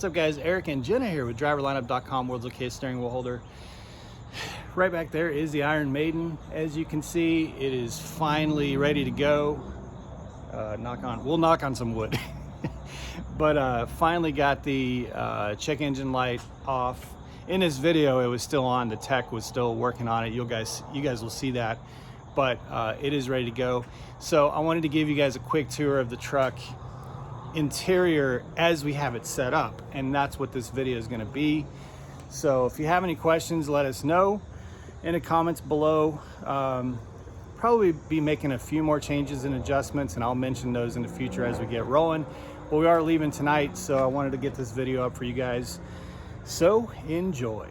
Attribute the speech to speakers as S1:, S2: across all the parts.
S1: What's up guys, Eric and Jenna here with driverlineup.com, world's okayest steering wheel holder. Right back there is the Iron Maiden. As you can see, it is finally ready to go. We'll knock on some wood. But finally got the check engine light off. In this video it was still on, the tech was still working on it. You guys will see that, but it is ready to go. So I wanted to give you guys a quick tour of the truck interior as we have it set up, and that's what this video is going to be. So if you have any questions, let us know in the comments below. Probably be making a few more changes and adjustments, and I'll mention those in the future as we get rolling. But we are leaving tonight, so I wanted to get this video up for you guys, so enjoy.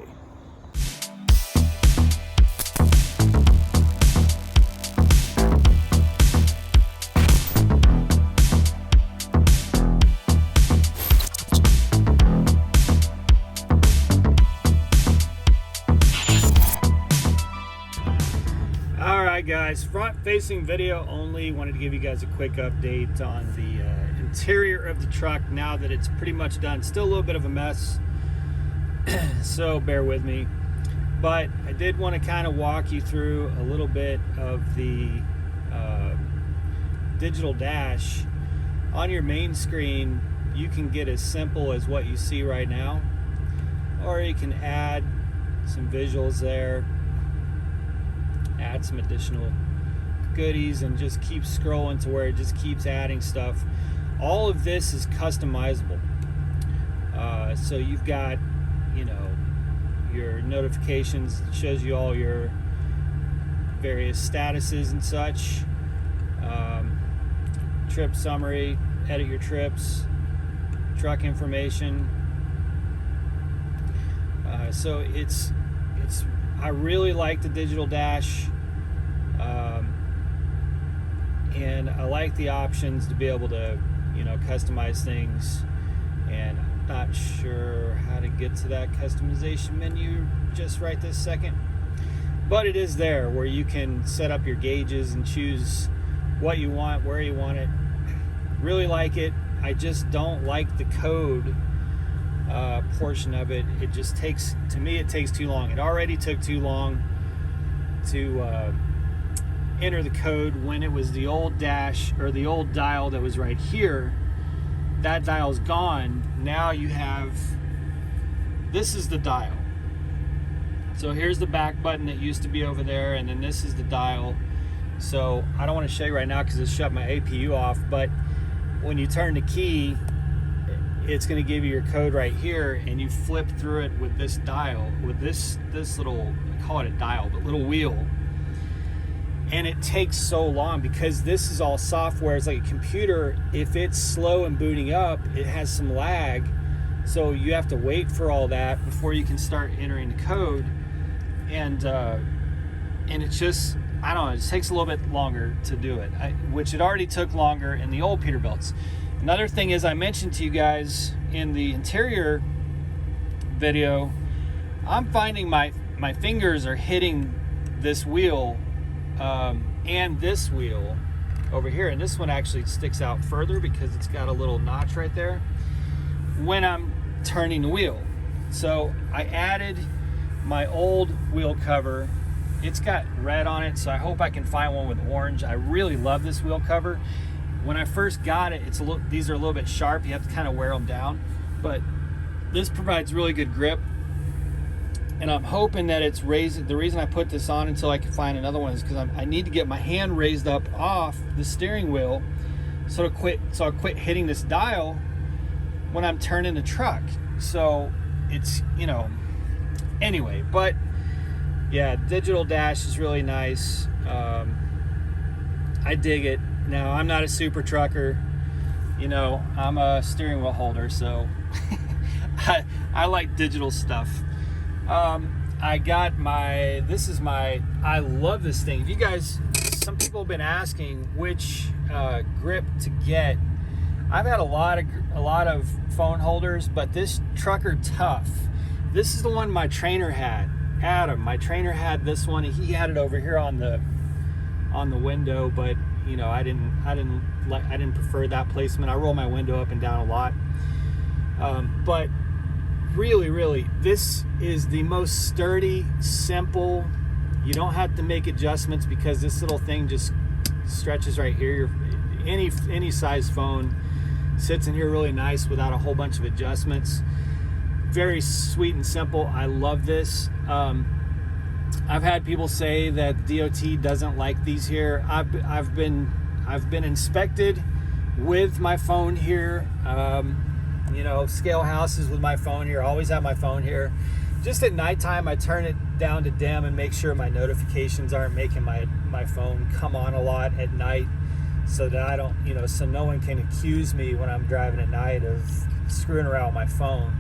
S1: Guys, front facing video only. Wanted to give you guys a quick update on the interior of the truck now that it's pretty much done. Still a little bit of a mess, so bear with me, but I did want to kind of walk you through a little bit of the digital dash. On your main screen you can get as simple as what you see right now, or you can add some visuals there, add some additional goodies, and just keep scrolling to where it just keeps adding stuff. All of this is customizable. So you've got, you know, your notifications, it shows you all your various statuses and such. Trip summary, edit your trips, truck information. So it's I really like the digital dash, and I like the options to be able to, you know, customize things. And I'm not sure how to get to that customization menu just right this second, but it is there where you can set up your gauges and choose what you want, where you want it. Really like it. I just don't like the code portion of it. It just takes, to me, it takes too long. It already took too long to enter the code when it was the old dash, or the old dial that was right here. That dial's gone. Now you have, this is the dial. So here's the back button that used to be over there, and then this is the dial. So I don't want to show you right now because it shut my APU off, but when you turn the key, it's going to give you your code right here, and you flip through it with this dial, with this little, I call it a dial, but little wheel. And it takes so long because this is all software. It's like a computer. If it's slow in booting up, it has some lag, so you have to wait for all that before you can start entering the code. And it's just, I don't know, it just takes a little bit longer to do it, which it already took longer in the old Peterbilts. Another thing is, I mentioned to you guys in the interior video, I'm finding my fingers are hitting this wheel and this wheel over here, and this one actually sticks out further because it's got a little notch right there when I'm turning the wheel. So I added my old wheel cover. It's got red on it, so I hope I can find one with orange. I really love this wheel cover. When I first got it, these are a little bit sharp. You have to kind of wear them down, but this provides really good grip. And I'm hoping that it's raised. The reason I put this on until I can find another one is because I need to get my hand raised up off the steering wheel, so I'll quit hitting this dial when I'm turning the truck. So it's, you know, anyway. But yeah, digital dash is really nice. I dig it. Now, I'm not a super trucker, you know, I'm a steering wheel holder, so I like digital stuff. I got I love this thing. If you guys, some people have been asking which grip to get. I've had a lot of phone holders, but this Trucker Tough, this is the one my trainer had. Adam, my trainer had this one. He had it over here on the window, but you know, I didn't prefer that placement. I roll my window up and down a lot. But really, this is the most sturdy, simple. You don't have to make adjustments because this little thing just stretches right here. Any size phone sits in here really nice without a whole bunch of adjustments. Very sweet and simple. I love this. I've had people say that DOT doesn't like these here. I've been inspected with my phone here. You know, scale houses with my phone here. Always have my phone here. Just at nighttime, I turn it down to dim and make sure my notifications aren't making my phone come on a lot at night, so that I don't, you know, so no one can accuse me when I'm driving at night of screwing around with my phone.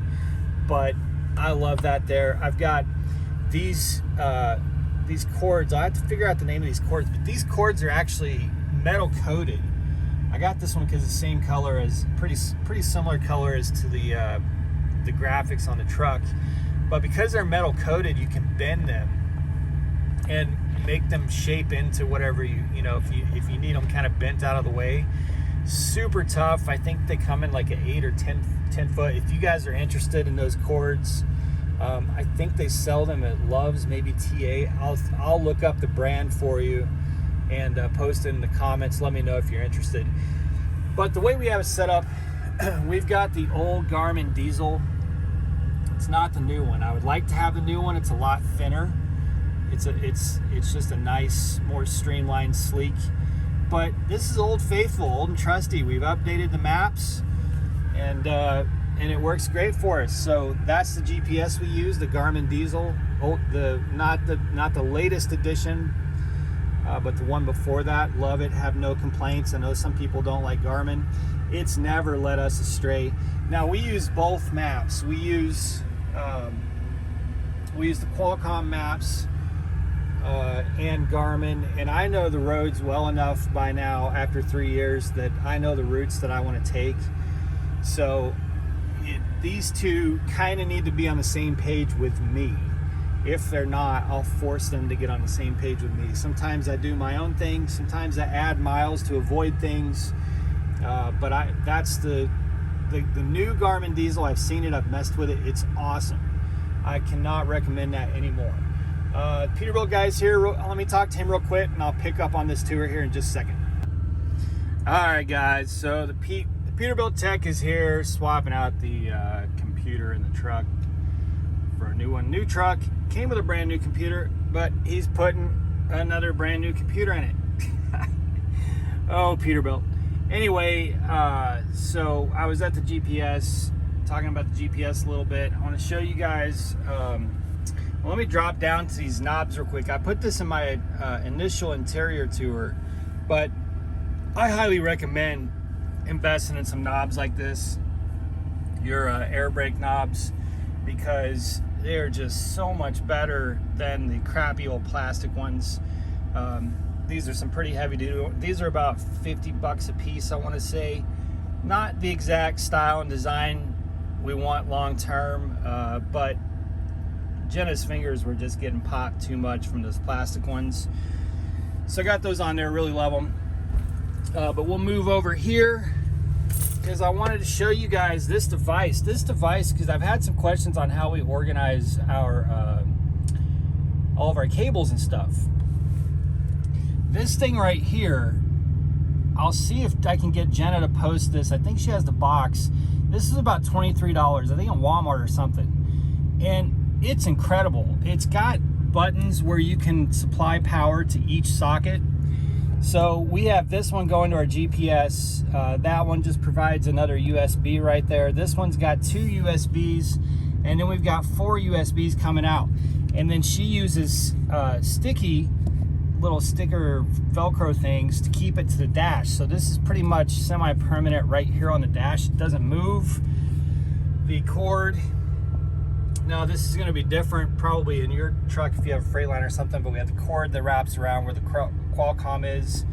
S1: But I love that there. I've got these cords. I have to figure out the name of these cords, but these cords are actually metal coated. I got this one because it's the same color as, pretty similar color as to the graphics on the truck. But because they're metal coated, you can bend them and make them shape into whatever you know, if you need them kind of bent out of the way. Super tough. I think they come in like an 8 or 10 foot. If you guys are interested in those cords, I think they sell them at Love's, maybe TA. I'll look up the brand for you and post it in the comments. Let me know if you're interested. But the way we have it set up, we've got the old Garmin diesel. It's not the new one. I would like to have the new one. It's a lot thinner. It's just a nice, more streamlined, sleek. But this is old faithful, old and trusty. We've updated the maps, and it works great for us. So that's the GPS we use, the Garmin diesel. Not the latest edition, but the one before that. Love it. Have no complaints. I know some people don't like Garmin. It's never led us astray. Now we use both maps. We use the Qualcomm maps and Garmin, and I know the roads well enough by now after 3 years that I know the routes that I want to take. So these two kind of need to be on the same page with me. If they're not, I'll force them to get on the same page with me. Sometimes I do my own thing. Sometimes I add miles to avoid things. But that's the new Garmin diesel. I've seen it. I've messed with it. It's awesome. I cannot recommend that anymore. Peterbilt guy's here. Let me talk to him real quick, and I'll pick up on this tour here in just a second. All right, guys. So the Peterbilt tech is here, swapping out the computer in the truck for a new one. New truck came with a brand new computer, but he's putting another brand new computer in it. Oh, Peterbilt. Anyway, so I was at the GPS, talking about the GPS a little bit. I want to show you guys. Let me drop down to these knobs real quick. I put this in my initial interior tour, but I highly recommend investing in some knobs like this, your air brake knobs, because they're just so much better than the crappy old plastic ones. These are some pretty heavy duty. These are about 50 bucks a piece, I want to say. Not the exact style and design we want long term, but Jenna's fingers were just getting popped too much from those plastic ones. So I got those on there, really love them. But we'll move over here because I wanted to show you guys this device. Because I've had some questions on how we organize our all of our cables and stuff. This thing right here, I'll see if I can get Jenna to post this. I think she has the box. This is about $23, I think in Walmart or something. And it's incredible. It's got buttons where you can supply power to each socket. So we have this one going to our GPS. That one just provides another USB right there. This one's got 2 USBs, and then we've got 4 USBs coming out. And then she uses sticky little sticker Velcro things to keep it to the dash. So this is pretty much semi-permanent right here on the dash. It doesn't move. The cord, now this is going to be different probably in your truck if you have a Freightliner or something, but we have the cord that wraps around where the Qualcomm is,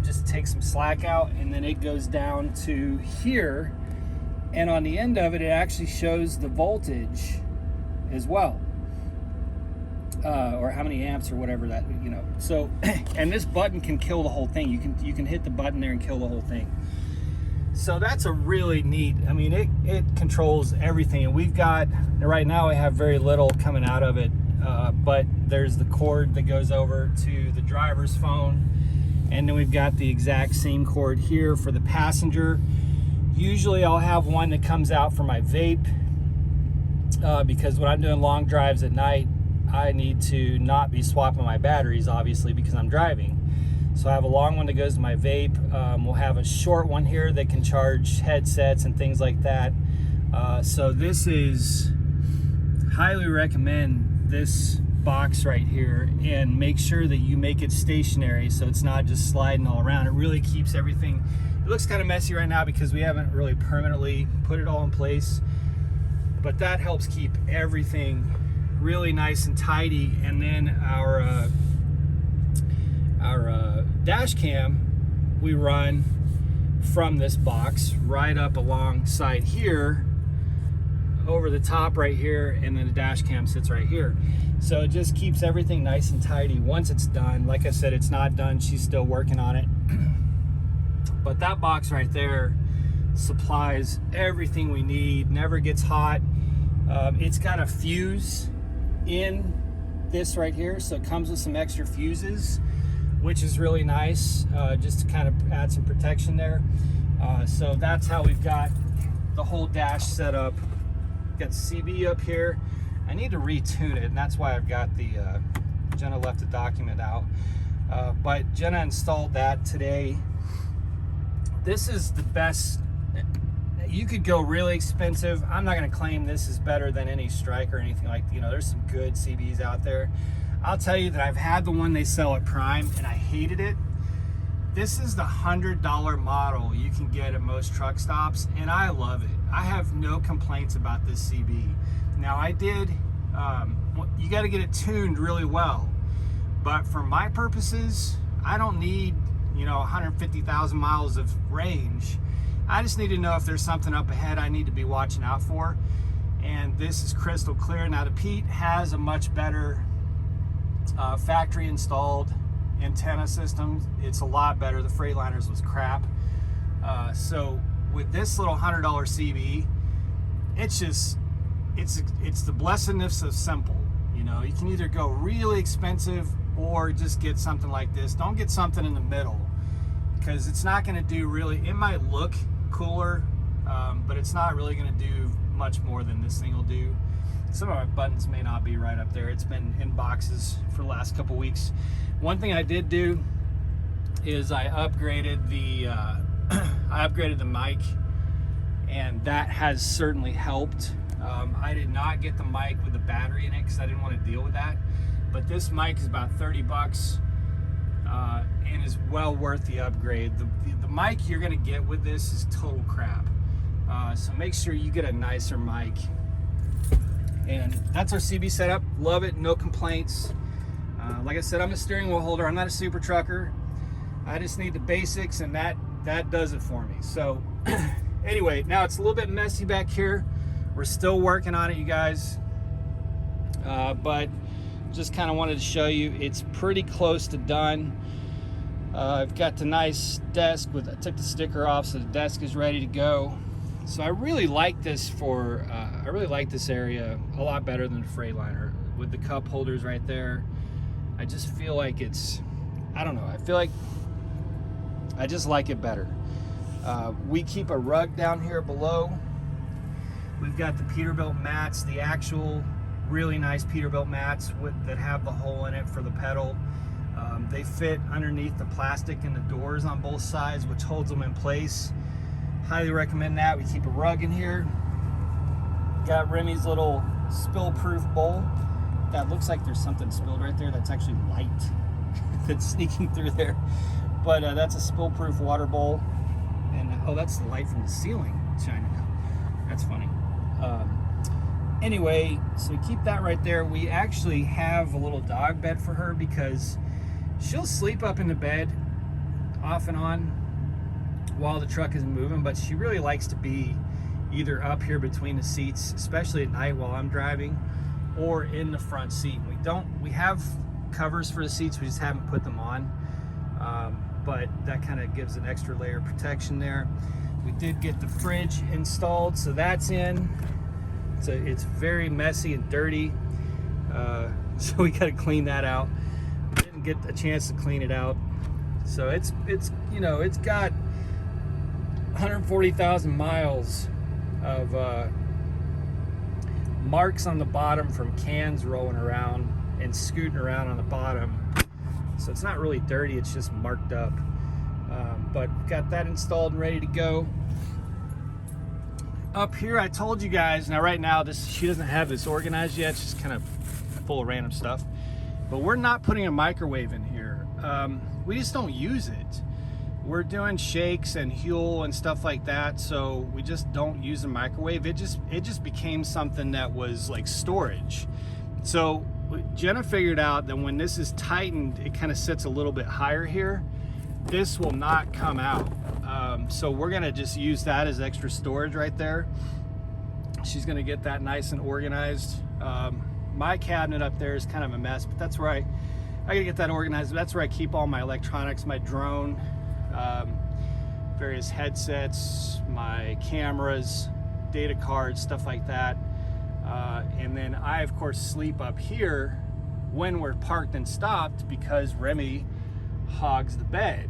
S1: just to take some slack out, and then it goes down to here, and on the end of it, it actually shows the voltage as well. Or how many amps or whatever that, you know. So, and this button can kill the whole thing. You can hit the button there and kill the whole thing. So that's a really neat, I mean, it controls everything. And we've got, right now I have very little coming out of it, but there's the cord that goes over to the driver's phone. And then we've got the exact same cord here for the passenger. Usually I'll have one that comes out for my vape, because when I'm doing long drives at night, I need to not be swapping my batteries, obviously, because I'm driving. So I have a long one that goes to my vape. We'll have a short one here that can charge headsets and things like that. So this is, highly recommend this box right here, and make sure that you make it stationary so it's not just sliding all around. It really keeps everything, it looks kind of messy right now because we haven't really permanently put it all in place, but that helps keep everything really nice and tidy. And then our dash cam we run from this box right up alongside here, over the top right here, and then the dash cam sits right here. So it just keeps everything nice and tidy once it's done. Like I said, it's not done, she's still working on it. But that box right there supplies everything we need, never gets hot. It's got a fuse in this right here, so it comes with some extra fuses, which is really nice, just to kind of add some protection there. So that's how we've got the whole dash set up. Got CB up here. I need to retune it, and that's why I've got the Jenna left the document out, but Jenna installed that today. This is the best. You could go really expensive. I'm not going to claim this is better than any Strike or anything like, you know, there's some good CBs out there. I'll tell you that I've had the one they sell at Prime and I hated it. This is the $100 model you can get at most truck stops, and I love it. I have no complaints about this CB. Now I did, you got to get it tuned really well, but for my purposes, I don't need, you know, 150,000 miles of range. I just need to know if there's something up ahead I need to be watching out for, and this is crystal clear. Now the Pete has a much better factory installed antenna system. It's a lot better. The Freightliner's was crap. So with this little $100 CB, it's just, it's the blessedness of simple. You know, you can either go really expensive or just get something like this. Don't get something in the middle, because it's not going to do really, it might look cooler, but it's not really going to do much more than this thing will do. Some of my buttons may not be right up there. It's been in boxes for the last couple weeks. One thing I did do is I upgraded the mic, and that has certainly helped. I did not get the mic with the battery in it because I didn't want to deal with that, but this mic is about 30 bucks and is well worth the upgrade. The mic you're gonna get with this is total crap, so make sure you get a nicer mic. And that's our CB setup. Love it, no complaints. Like I said, I'm a steering wheel holder. I'm not a super trucker. I just need the basics, and that does it for me. So anyway, now it's a little bit messy back here. We're still working on it, you guys. But just kind of wanted to show you, it's pretty close to done. I've got the nice desk with, I took the sticker off, so the desk is ready to go. So I really like this for, I really like this area a lot better than the Freightliner with the cup holders right there. I just feel like it's, I don't know, I feel like I just like it better. We keep a rug down here below. We've got the Peterbilt mats, the actual really nice Peterbilt mats that have the hole in it for the pedal. They fit underneath the plastic in the doors on both sides, which holds them in place. Highly recommend that. We keep a rug in here. Got Remy's little spill-proof bowl. That looks like there's something spilled right there. That's actually light that's sneaking through there. But that's a spill-proof water bowl. And oh, that's the light from the ceiling shining out. That's funny. Anyway, so keep that right there. We actually have a little dog bed for her because she'll sleep up in the bed off and on while the truck is moving, but she really likes to be either up here between the seats, especially at night while I'm driving, or in the front seat. We have covers for the seats, we just haven't put them on, but that kind of gives an extra layer of protection there. We did get the fridge installed, so that's in. It's very messy and dirty, so we got to clean that out. Didn't get a chance to clean it out, so it's you know, it's got 140,000 miles of marks on the bottom from cans rolling around and scooting around on the bottom. So it's not really dirty, it's just marked up. But got that installed and ready to go. Up here, I told you guys, now right now she doesn't have this organized yet, it's just kind of full of random stuff. But we're not putting a microwave in here. We just don't use it. We're doing shakes and Huel and stuff like that, so we just don't use a microwave. It just became something that was like storage. So Jenna figured out that when this is tightened, it kind of sits a little bit higher here. This will not come out. So we're gonna just use that as extra storage right there. She's gonna get that nice and organized. My cabinet up there is kind of a mess, but that's where I gotta get that organized. That's where I keep all my electronics, my drone, various headsets, my cameras, data cards, stuff like that. And then I, of course, sleep up here when we're parked and stopped because Remy hogs the bed.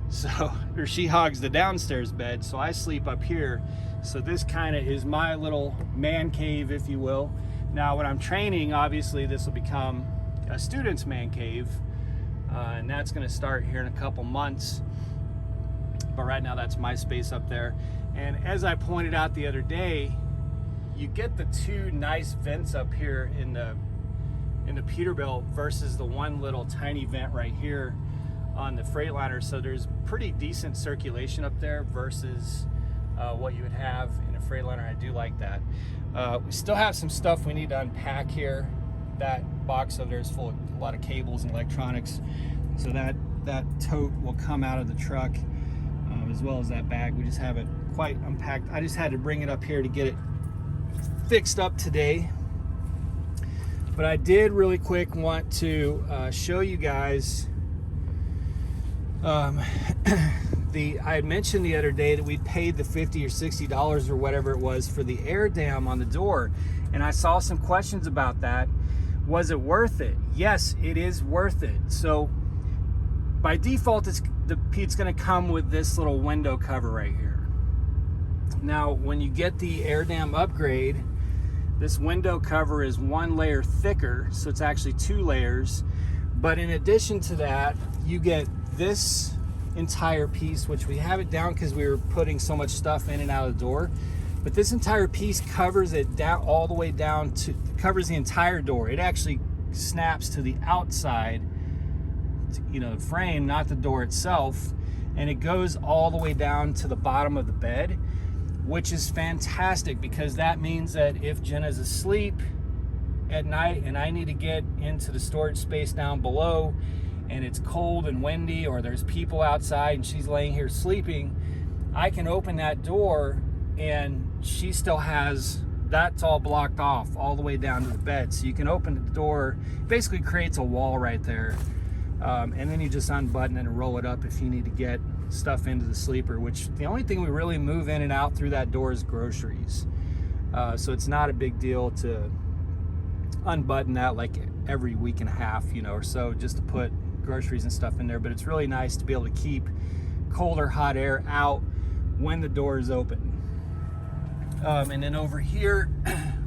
S1: So, or she hogs the downstairs bed, so I sleep up here. So this kind of is my little man cave, if you will. Now, when I'm training, obviously this will become a student's man cave, and that's going to start here in a couple months. But right now, that's my space up there. And as I pointed out the other day, you get the two nice vents up here in the Peterbilt versus the one little tiny vent right here on the Freightliner. So there's pretty decent circulation up there versus what you would have in a Freightliner. I do like that. We still have some stuff we need to unpack here. That box over there is full of a lot of cables and electronics. So that tote will come out of the truck, as well as that bag. We just haven't quite unpacked. I just had to bring it up here to get it fixed up today. But I did really quick want to show you guys I had mentioned the other day that we paid the $50 or $60 or whatever it was for the air dam on the door, and I saw some questions about that. Was it worth it? Yes, it is worth it. So by default, it's going to come with this little window cover right here. Now, when you get the air dam upgrade, this window cover is one layer thicker, so it's actually two layers. But in addition to that, you get this entire piece, which we have it down because we were putting so much stuff in and out of the door. But this entire piece covers it down all the way down to, covers the entire door. It actually snaps to the outside, you know, the frame, not the door itself. And it goes all the way down to the bottom of the bed, which is fantastic because that means that if Jenna's asleep at night and I need to get into the storage space down below and it's cold and windy or there's people outside and she's laying here sleeping, I can open that door and she still has, that's all blocked off all the way down to the bed. So you can open the door, basically creates a wall right there. And then you just unbutton it and roll it up if you need to get stuff into the sleeper, which the only thing we really move in and out through that door is groceries. So it's not a big deal to unbutton that like every week and a half, you know, or so, just to put groceries and stuff in there. But it's really nice to be able to keep cold or hot air out when the door is open. And then over here,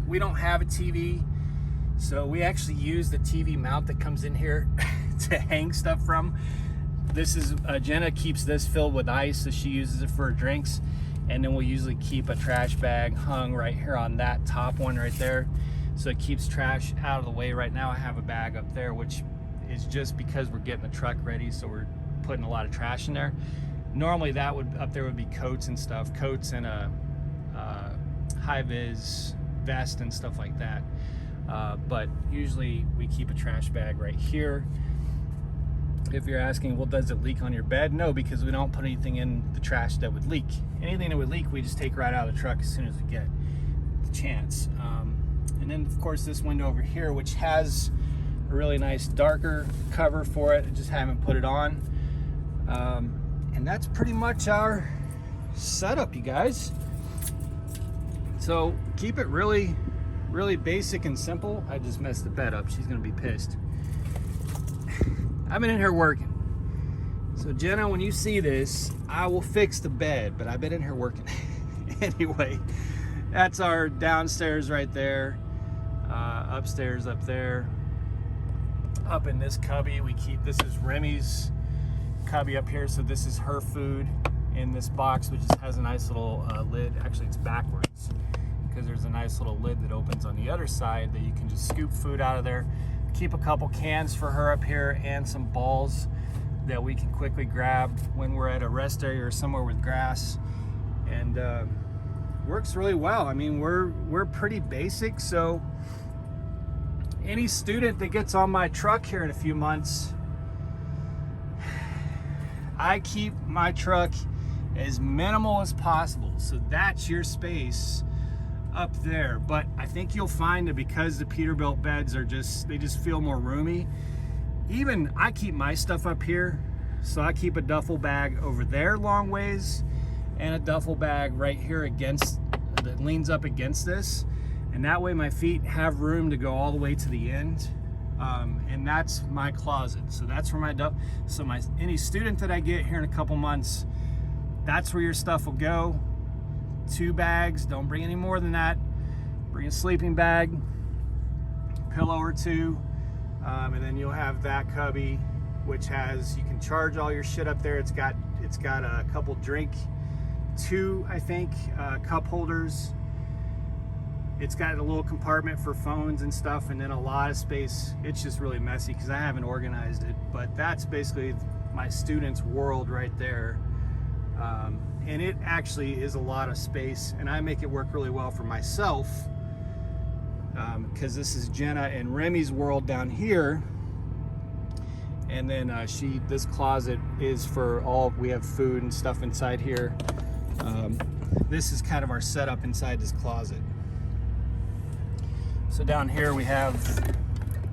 S1: we don't have a TV, so we actually use the TV mount that comes in here to hang stuff from. This is, Jenna keeps this filled with ice, so she uses it for her drinks. And then we'll usually keep a trash bag hung right here on that top one right there. So it keeps trash out of the way. Right now I have a bag up there, which is just because we're getting the truck ready, so we're putting a lot of trash in there. Normally that would, up there would be coats and stuff, coats and a high-vis vest and stuff like that. But usually we keep a trash bag right here. If you're asking, well, does it leak on your bed? No, because we don't put anything in the trash that would leak. Anything that would leak, we just take right out of the truck as soon as we get the chance. And then, of course, this window over here, which has a really nice darker cover for it. I just haven't put it on. And that's pretty much our setup, you guys. So keep it really basic and simple. I just messed the bed up. She's gonna be pissed. I've been in here working. So Jenna, when you see this, I will fix the bed, but I've been in here working. Anyway, that's our downstairs right there. Upstairs up there. Up in this cubby, we keep, this is Remy's cubby up here. So this is her food in this box, which has a nice little lid. Actually, it's backwards because there's a nice little lid that opens on the other side that you can just scoop food out of there. Keep a couple cans for her up here and some balls that we can quickly grab when we're at a rest area or somewhere with grass. And works really well. I mean, we're pretty basic, so any student that gets on my truck here in a few months, I keep my truck as minimal as possible. So that's your space up there. But I think you'll find that because the Peterbilt beds are they just feel more roomy. Even I keep my stuff up here. So I keep a duffel bag over there long ways and a duffel bag right here that leans up against this. And that way my feet have room to go all the way to the end. And that's my closet. So that's where any student that I get here in a couple months, that's where your stuff will go. 2 bags, don't bring any more than that. Bring a sleeping bag, pillow or 2, and then you'll have that cubby, which you can charge all your shit up there. It's got a couple 2, I think, cup holders. It's got a little compartment for phones and stuff, and then a lot of space. It's just really messy because I haven't organized it, but that's basically my students' world right there. And it actually is a lot of space, and I make it work really well for myself because this is Jenna and Remy's world down here. And then this closet is for we have food and stuff inside here. This is kind of our setup inside this closet. So down here we have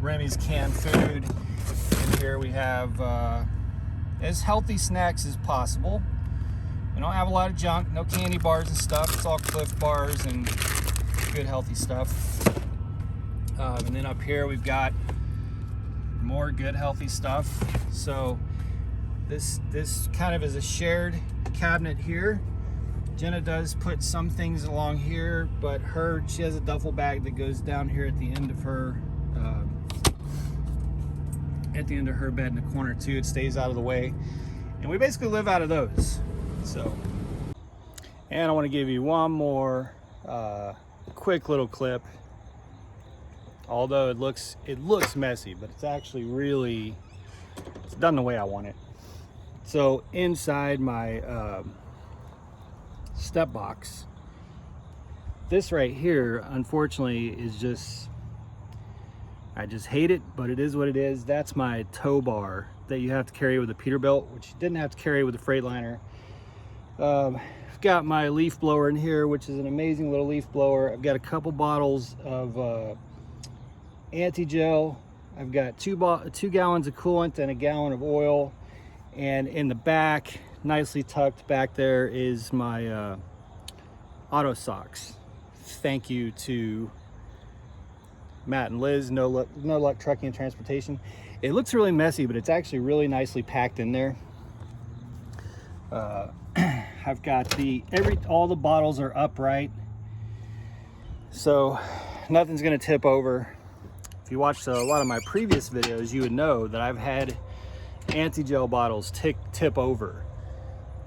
S1: Remy's canned food. And here we have as healthy snacks as possible. We don't have a lot of junk, no candy bars and stuff. It's all Cliff bars and good healthy stuff. And then up here we've got more good healthy stuff. So this kind of is a shared cabinet here. Jenna does put some things along here, but she has a duffel bag that goes down here at the end of her bed in the corner too. It stays out of the way, and we basically live out of those. So, and I want to give you one more quick little clip. Although it looks messy, but it's actually it's done the way I want it. So inside my step box, this right here, unfortunately, is I just hate it, but it is what it is. That's my tow bar that you have to carry with a Peterbilt, which you didn't have to carry with a Freightliner. I've got my leaf blower in here, which is an amazing little leaf blower. I've got a couple bottles of anti-gel. I've got 2 gallons of coolant and a gallon of oil. And in the back, nicely tucked back there, is my auto socks. Thank you to Matt and Liz, No Luck Trucking and Transportation. It looks really messy, but it's actually really nicely packed in there. I've got all the bottles are upright, so nothing's gonna tip over. If you watched a lot of my previous videos, you would know that I've had anti-gel bottles tip over,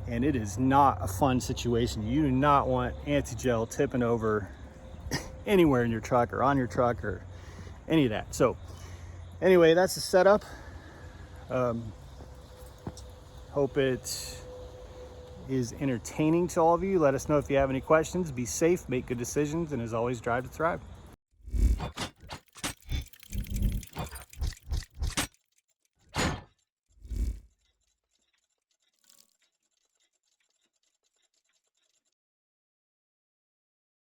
S1: and it is not a fun situation. You do not want anti-gel tipping over anywhere in your truck or on your truck or any of that. So anyway, that's the setup. Hope it is entertaining to all of you. Let us know if you have any questions. Be safe, make good decisions, and as always, drive to thrive.